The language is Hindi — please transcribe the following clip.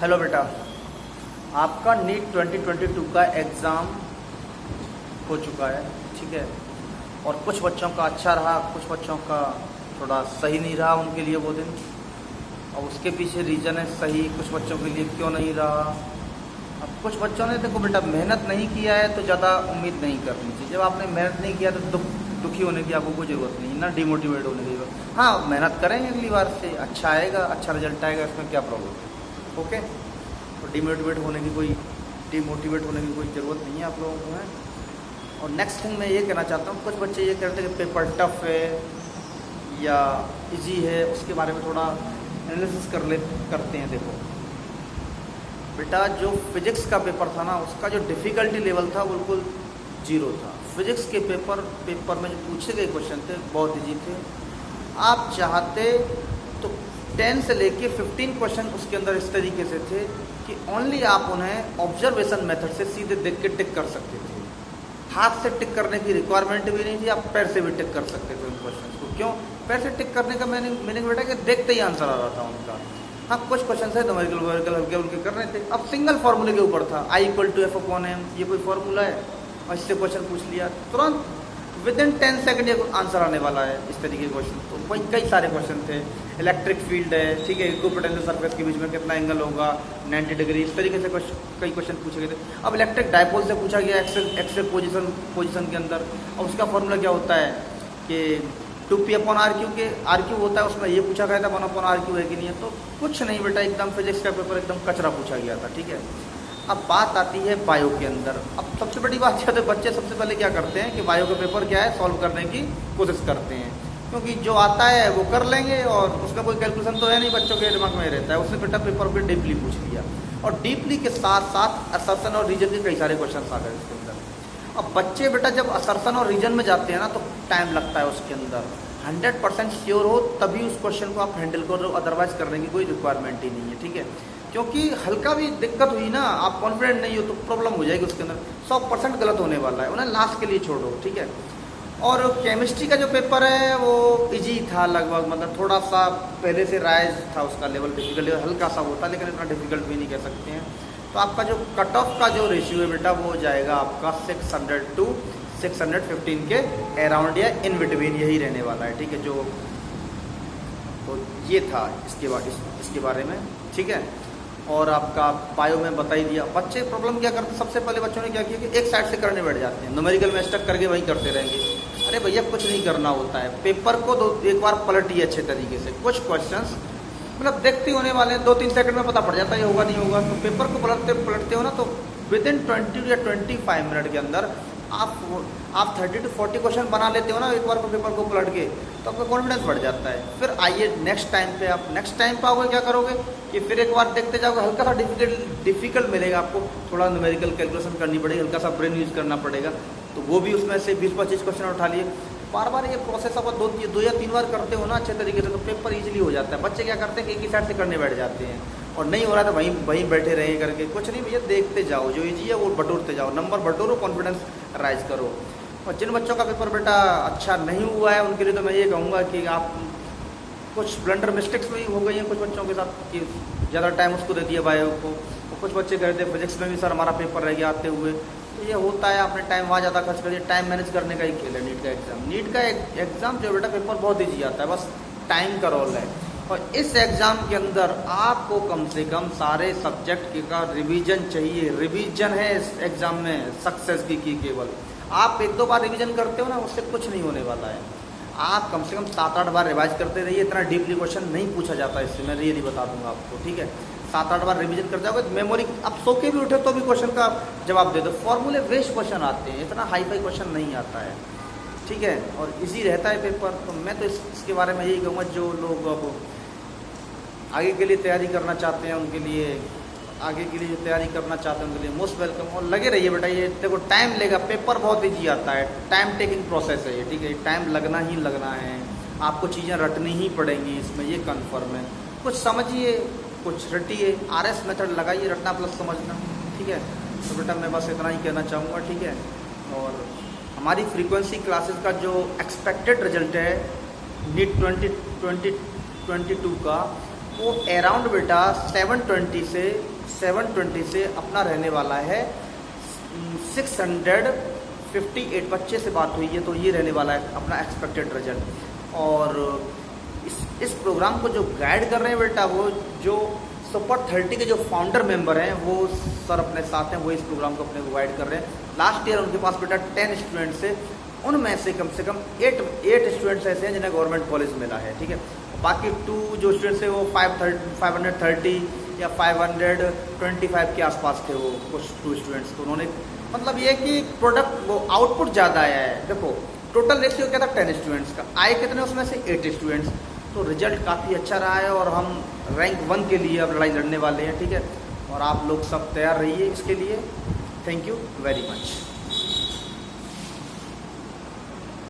हेलो बेटा, आपका नीट 2022 का एग्ज़ाम हो चुका है, ठीक है। और कुछ बच्चों का अच्छा रहा, कुछ बच्चों का थोड़ा सही नहीं रहा उनके लिए वो दिन। और उसके पीछे रीज़न है सही, कुछ बच्चों के लिए क्यों नहीं रहा। अब कुछ बच्चों ने देखो बेटा मेहनत नहीं किया है तो ज़्यादा उम्मीद नहीं करनी चाहिए। जब आपने मेहनत नहीं किया तो दुखी होने की आपको कोई ज़रूरत नहीं, ना डिमोटिवेट होने की ज़रूरत। हाँ, मेहनत करेंगे, अगली बार से अच्छा आएगा, अच्छा रिजल्ट आएगा, इसमें क्या प्रॉब्लम है। ओके, तो डिमोटिवेट होने की कोई ज़रूरत नहीं है आप लोगों को, है। और नेक्स्ट थिंग मैं ये कहना चाहता हूँ, कुछ बच्चे ये कहते हैं कि पेपर टफ है या इजी है, उसके बारे में थोड़ा एनालिसिस करते हैं। देखो बेटा, जो फिजिक्स का पेपर था ना, उसका जो डिफ़िकल्टी लेवल था बिल्कुल 0 था। फिजिक्स के पेपर में जो पूछे गए क्वेश्चन थे बहुत इजी थे। आप चाहते तो 10 से लेके 15 क्वेश्चन उसके अंदर इस तरीके से थे कि ओनली आप उन्हें ऑब्जर्वेशन मेथड से सीधे देख के टिक कर सकते थे। हाथ से टिक करने की रिक्वायरमेंट भी नहीं थी, आप पैर से भी टिक कर सकते थे उन क्वेश्चन को। क्यों पैर से टिक करने का मीनिंग बेटा कि देखते ही आंसर आ रहा था उनका। हाँ, कुछ क्वेश्चन है न्यूमेरिकल हल्के उनके कर रहे थे। अब सिंगल फार्मूले के ऊपर था, I=F/m, ये कोई फार्मूला है और इससे क्वेश्चन पूछ लिया, तुरंत विदिन 10 सेकंड ये आंसर आने वाला है। इस तरीके के क्वेश्चन तो वही कई सारे क्वेश्चन थे। इलेक्ट्रिक फील्ड है, ठीक है, इक्विपोटेंशियल सरफेस के बीच में कितना एंगल होगा, 90 डिग्री, इस तरीके से कई क्वेश्चन पूछे गए थे। अब इलेक्ट्रिक डायपोल से पूछा गया एक्स पोजिशन के अंदर, और उसका फॉर्मूला क्या होता है कि 2p/RQ के RQ होता है, उसमें ये पूछा गया था 1/RQ है कि नहीं है। तो कुछ नहीं बेटा, एकदम फिजिक्स का पेपर एकदम कचरा पूछा गया था, ठीक है। अब बात आती है बायो के अंदर। अब सबसे बड़ी बात यह है, बच्चे सबसे पहले क्या करते हैं कि बायो का पेपर क्या है सॉल्व करने की कोशिश करते हैं, क्योंकि जो आता है वो कर लेंगे और उसका कोई कैलकुलेशन तो है नहीं, बच्चों के दिमाग में रहता है। उसने बेटा पेपर को डीपली पूछ लिया, और डीपली के साथ साथ असर्शन और रीजन के कई सारे क्वेश्चन आ गए उसके अंदर। अब बच्चे बेटा जब असर्शन और रीजन में जाते हैं ना तो टाइम लगता है उसके अंदर। 100% श्योर हो तभी उस क्वेश्चन को आप हैंडल करो, अदरवाइज करने की कोई रिक्वायरमेंट ही नहीं है, ठीक है। क्योंकि हल्का भी दिक्कत हुई ना, आप कॉन्फिडेंट नहीं हो तो प्रॉब्लम हो जाएगी उसके अंदर। 100% गलत होने वाला है, उन्हें लास्ट के लिए छोड़ो, ठीक है। और केमिस्ट्री का जो पेपर है वो इजी था लगभग, मतलब थोड़ा सा पहले से राइज था उसका लेवल, डिफिकल्ट लेवल हल्का सा होता, लेकिन इतना डिफिकल्ट भी नहीं कह सकते हैं। तो आपका जो कट ऑफ का जो रेशियो है बेटा वो हो जाएगा आपका 600 to 615 के अराउंड या इन बिटवीन, यही रहने वाला है, ठीक है। जो तो ये था इसके बारे में, ठीक है। और आपका बायो में बता ही दिया। बच्चे प्रॉब्लम क्या करते, सबसे पहले बच्चों ने क्या किया कि एक साइड से करने बैठ जाते हैं, न्यूमेरिकल में स्टक करके वही करते रहेंगे। अरे भैया कुछ नहीं करना होता है, पेपर को एक बार पलटिए अच्छे तरीके से। कुछ क्वेश्चंस मतलब देखते होने वाले हैं, 2-3 सेकंड में पता पड़ जाता है ये होगा नहीं होगा। तो पेपर को पलटते हो ना तो विदिन 20 या 25 मिनट के अंदर आप 30 to 40 क्वेश्चन बना लेते हो ना एक बार को पेपर को पलट के, तो आपका कॉन्फिडेंस बढ़ जाता है। फिर आइए नेक्स्ट टाइम पे आओगे क्या करोगे कि फिर एक बार देखते जाओगे, हल्का सा डिफिकल्ट मिलेगा आपको, थोड़ा न्यूमेरिकल कैलकुलेशन करनी पड़ेगी, हल्का सा ब्रेन यूज करना पड़ेगा, तो वो भी उसमें से 20-25 क्वेश्चन उठा लिए। बार ये प्रोसेस आप 2 या 3 बार करते हो ना अच्छे तरीके से, तो पेपर ईजिली हो जाता है। बच्चे क्या करते हैं कि एक ही साइड से करने बैठ जाते हैं, और नहीं हो रहा तो वहीं बैठे रहे करके। कुछ नहीं भैया, देखते जाओ, जो ईजी है वो बटोरते जाओ, नंबर बटोरो, कॉन्फिडेंस राइज करो। और जिन बच्चों का पेपर बेटा अच्छा नहीं हुआ है उनके लिए तो मैं ये कहूँगा कि आप कुछ ब्लंडर मिस्टेक्स भी हो गई हैं कुछ बच्चों के साथ कि ज़्यादा टाइम उसको दे दिया बायो को। और कुछ बच्चे कहते हैं फिजिक्स में भी सर हमारा पेपर रह गया आते हुए, तो ये होता है, आपने टाइम वहाँ ज़्यादा खर्च कर दिया। टाइम मैनेज करने का ही खेल है नीट का एग्ज़ाम जो बेटा पेपर बहुत ईजी आता है, बस टाइम का रोल है। और इस एग्ज़ाम के अंदर आपको कम से कम सारे सब्जेक्ट का रिवीजन चाहिए। रिवीजन है इस एग्ज़ाम में सक्सेस की केवल। आप 1-2 बार रिवीजन करते हो ना, उससे कुछ नहीं होने वाला है। आप कम से कम 7-8 बार रिवाइज करते रहिए। इतना डीपली क्वेश्चन नहीं पूछा जाता इससे, मैं रियली बता दूंगा आपको, ठीक है। 7-8 बार रिवीजन कर जाओगे तो मेमोरी, आप सो के भी उठे तो भी क्वेश्चन का जवाब दे दो। फॉर्मूले बेस्ड क्वेश्चन आते हैं, इतना हाई फाई क्वेश्चन नहीं आता है, ठीक है। और ईजी रहता है पेपर। तो मैं तो इसके बारे में यही कहूँगा, जो लोग अब आगे के लिए तैयारी करना चाहते हैं उनके लिए, आगे के लिए जो तैयारी करना चाहते हैं उनके लिए मोस्ट वेलकम। और लगे रहिए बेटा, ये देखो टाइम लेगा, पेपर बहुत ईजी आता है, टाइम टेकिंग प्रोसेस है ये, ठीक है। टाइम लगना ही लगना है, आपको चीज़ें रटनी ही पड़ेंगी इसमें, ये कन्फर्म है। कुछ समझिए, कुछ रटिए, RS मेथड लगाइए, रटना प्लस समझना, ठीक है। तो बेटा मैं बस इतना ही कहना चाहूँगा, ठीक है। और हमारी फ्रीक्वेंसी क्लासेस का जो एक्सपेक्टेड रिजल्ट है नीट 2022 का, वो अराउंड बेटा 720 से अपना रहने वाला है 658। बच्चे से बात हुई है तो ये रहने वाला है अपना एक्सपेक्टेड रिजल्ट। और इस प्रोग्राम को जो गाइड कर रहे हैं बेटा, वो जो सुपर 30 के जो फाउंडर मेंबर हैं वो सर अपने साथ हैं, वो इस प्रोग्राम को अपने को गाइड कर रहे हैं। लास्ट ईयर उनके पास बेटा 10 स्टूडेंट्स थे, उनमें से कम 8 स्टूडेंट्स ऐसे हैं जिन्हें गवर्नमेंट कॉलेज मिला है, ठीक है। बाकी 2 जो स्टूडेंट्स थे वो 530 या 525 के आसपास थे, वो कुछ 2 स्टूडेंट्स। तो उन्होंने मतलब ये कि प्रोडक्ट वो आउटपुट ज़्यादा आया है। देखो टोटल रेशियो क्या था 10 स्टूडेंट्स का, आए कितने उसमें से 8 स्टूडेंट्स। तो रिजल्ट काफ़ी अच्छा रहा है और हम रैंक 1 के लिए अब लड़ाई लड़ने वाले हैं, ठीक है। और आप लोग सब तैयार रहिए इसके लिए। Thank you very much.